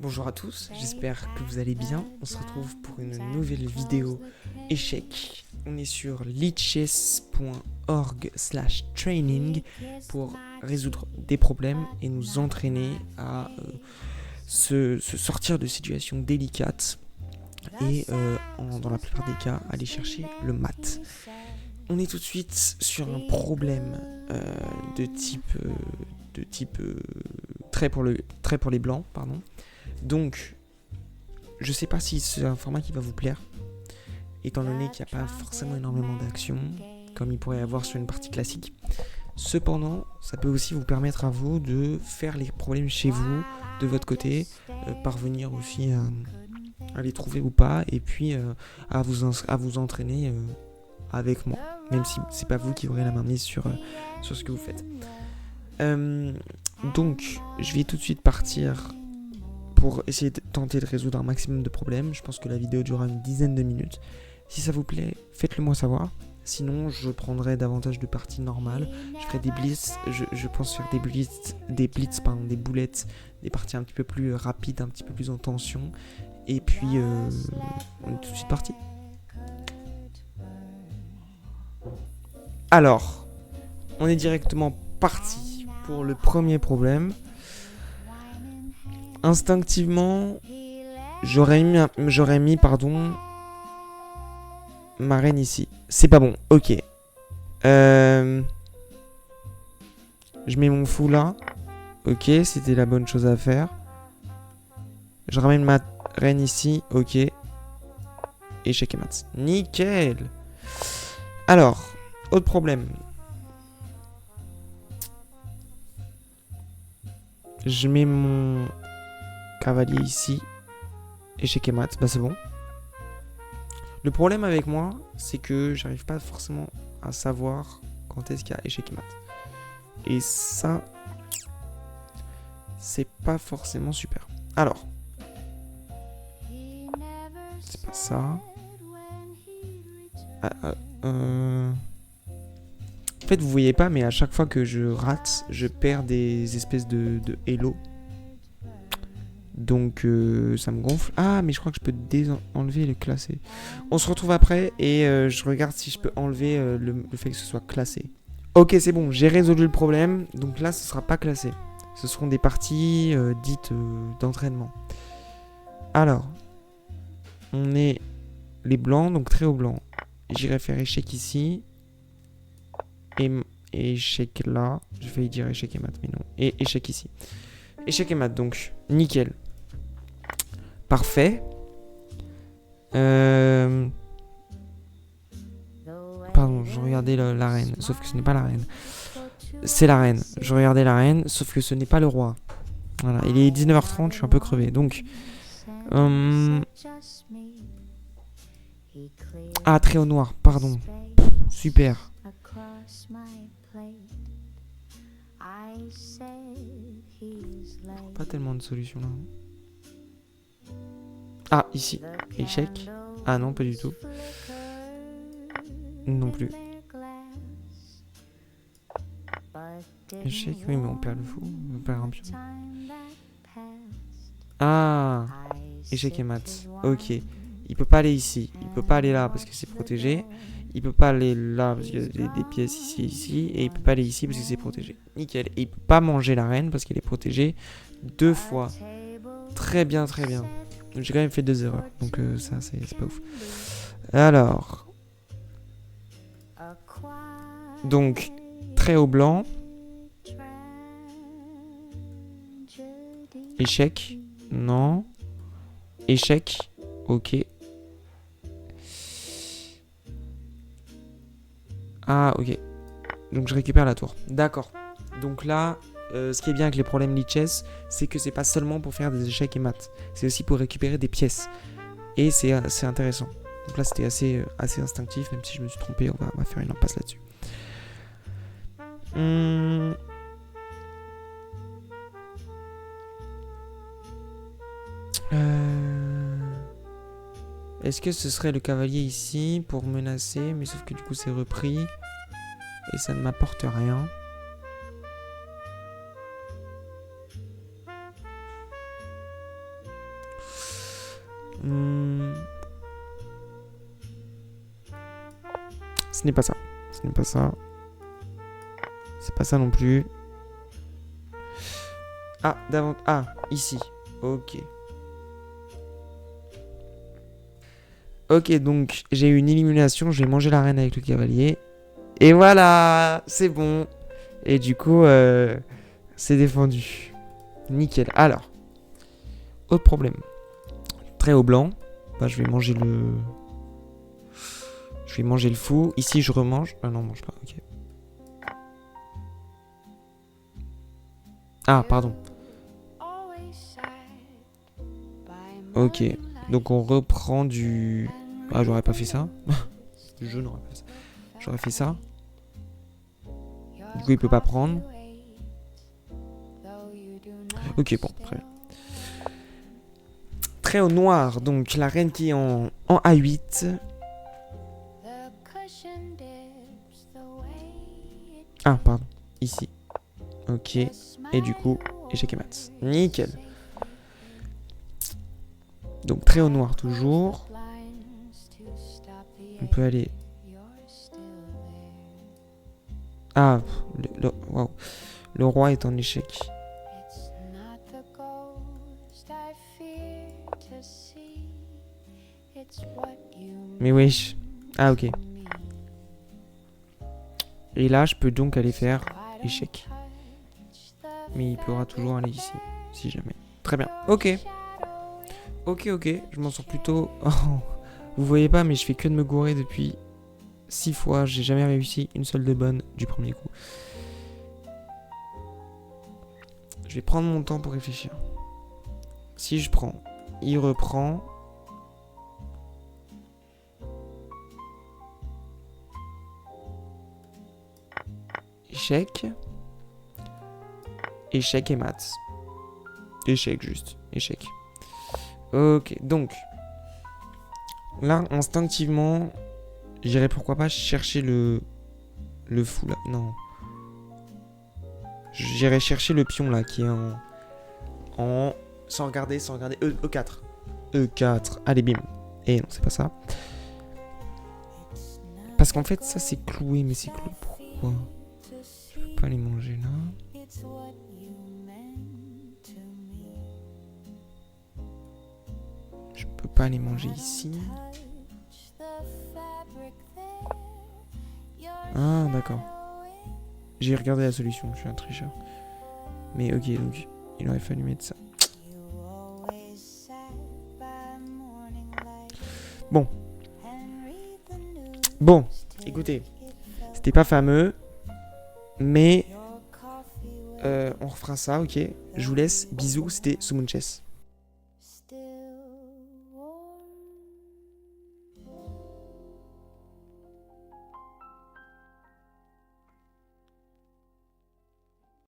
Bonjour à tous, j'espère que vous allez bien. On se retrouve pour une nouvelle vidéo échec. On est sur lichess.org/training pour résoudre des problèmes et nous entraîner à se sortir de situations délicates et dans la plupart des cas aller chercher le mat. On est tout de suite sur un problème de type trait pour les blancs, pardon. Donc, je sais pas si c'est un format qui va vous plaire, étant donné qu'il n'y a pas forcément énormément d'actions, comme il pourrait y avoir sur une partie classique. Cependant, ça peut aussi vous permettre à vous de faire les problèmes chez vous, de votre côté, parvenir aussi à les trouver ou pas, et puis à vous entraîner avec moi, même si c'est pas vous qui aurez la main mise sur ce que vous faites. Donc, je vais tout de suite partir pour essayer de tenter de résoudre un maximum de problèmes. Je pense que la vidéo durera une dizaine de minutes. Si ça vous plaît, faites-le moi savoir. Sinon, je prendrai davantage de parties normales. Je ferai des blitz. Je pense faire des blitz, des boulettes, des parties un petit peu plus rapides, un petit peu plus en tension. Et puis, on est tout de suite parti. Alors, on est directement parti pour le premier problème. Instinctivement, j'aurais mis ma reine ici. C'est pas bon, ok. Je mets mon fou là. Ok, c'était la bonne chose à faire. Je ramène ma reine ici, ok. Échec et mat. Nickel. Alors, autre problème. Je mets mon cavalier ici. Échec et mat, bah c'est bon. Le problème avec moi, c'est que j'arrive pas forcément à savoir quand est-ce qu'il y a échec et mat. Et ça, c'est pas forcément super. Alors, c'est pas ça. En fait, vous voyez pas, mais à chaque fois que je rate, je perds des espèces de hello. Donc ça me gonfle. Ah, mais je crois que je peux enlever et le classer. On se retrouve après et je regarde si je peux enlever le fait que ce soit classé. Ok, c'est bon, j'ai résolu le problème. Donc là, ce sera pas classé. Ce seront des parties dites d'entraînement. Alors, on est les blancs, donc très haut blanc. J'irai faire échec ici. Et échec là. J'ai failli dire échec et mat, mais non. Et échec ici. Échec et mat, donc nickel. Parfait. Pardon, je regardais la reine, sauf que ce n'est pas la reine. C'est la reine. Je regardais la reine, sauf que ce n'est pas le roi. Voilà, il est 19h30, je suis un peu crevé. Donc, ah, très au noir, pardon. Super. Pas tellement de solutions là. Ah, ici. Échec. Ah non, pas du tout. Non plus. Échec, oui, mais on perd le fou. On perd un pion. Ah, échec et mat. Ok. Il peut pas aller ici. Il peut pas aller là parce que c'est protégé. Il peut pas aller là parce qu'il y a des pièces ici et ici. Et il peut pas aller ici parce que c'est protégé. Nickel. Et il peut pas manger la reine parce qu'elle est protégée 2 fois. Très bien, très bien. J'ai quand même fait 2 erreurs. Donc ça, c'est pas ouf. Alors. Donc, très haut blanc. Échec. Non. Échec. Ok. Ah, ok. Donc je récupère la tour. D'accord. Donc là, ce qui est bien avec les problèmes lichess, c'est que c'est pas seulement pour faire des échecs et maths. C'est aussi pour récupérer des pièces. Et c'est intéressant. Donc là, c'était assez instinctif, même si je me suis trompé. On va faire une impasse là-dessus. Est-ce que ce serait le cavalier ici pour menacer? Mais sauf que du coup, c'est repris. Et ça ne m'apporte rien. Ce n'est pas ça. Ce n'est pas ça. C'est pas ça non plus. Ah, ah, ici. Ok. Ok, donc j'ai eu une élimination. Je vais manger la reine avec le cavalier. Et voilà, c'est bon. Et du coup, c'est défendu. Nickel. Alors, autre problème. Très au blanc. Bah, je vais manger le... Je vais manger le fou. Ici, je remange. Ah non, mange pas. Ok. Ah, pardon. Ok. Donc, on reprend du... Ah, j'aurais pas fait ça. Je n'aurais pas fait ça. J'aurais fait ça. Du coup, il peut pas prendre. Ok, bon, très bien. Très au noir. Donc, la reine qui est en A8. Ah, pardon. Ici. Ok. Et du coup, échec et mat. Nickel. Donc, très au noir toujours. On peut aller... Ah, wow. Le roi est en échec. Mais wesh. Ah, ok. Et là, je peux donc aller faire échec. Mais il pourra toujours aller ici, si jamais. Très bien. Ok. Ok, ok. Je m'en sors plutôt... Oh. Vous voyez pas, mais je fais que de me gourer depuis 6 fois. J'ai jamais réussi une seule de bonne du premier coup. Je vais prendre mon temps pour réfléchir. Si je prends, il reprend. Échec. Échec et maths. Échec juste. Échec. Ok, donc. Là, instinctivement, j'irais pourquoi pas chercher le fou là. Non. J'irais chercher le pion là qui est en sans regarder. E4. E4. Allez, bim. Et non, c'est pas ça. Parce qu'en fait, ça c'est cloué, mais c'est cloué pourquoi? Je peux pas les manger là. Je peux pas les manger ici. Ah, d'accord. J'ai regardé la solution, je suis un tricheur. Mais ok, donc il aurait fallu mettre ça. Bon. Bon, écoutez. C'était pas fameux. Mais on refera ça, ok. Je vous laisse. Bisous, c'était Sumun Chess.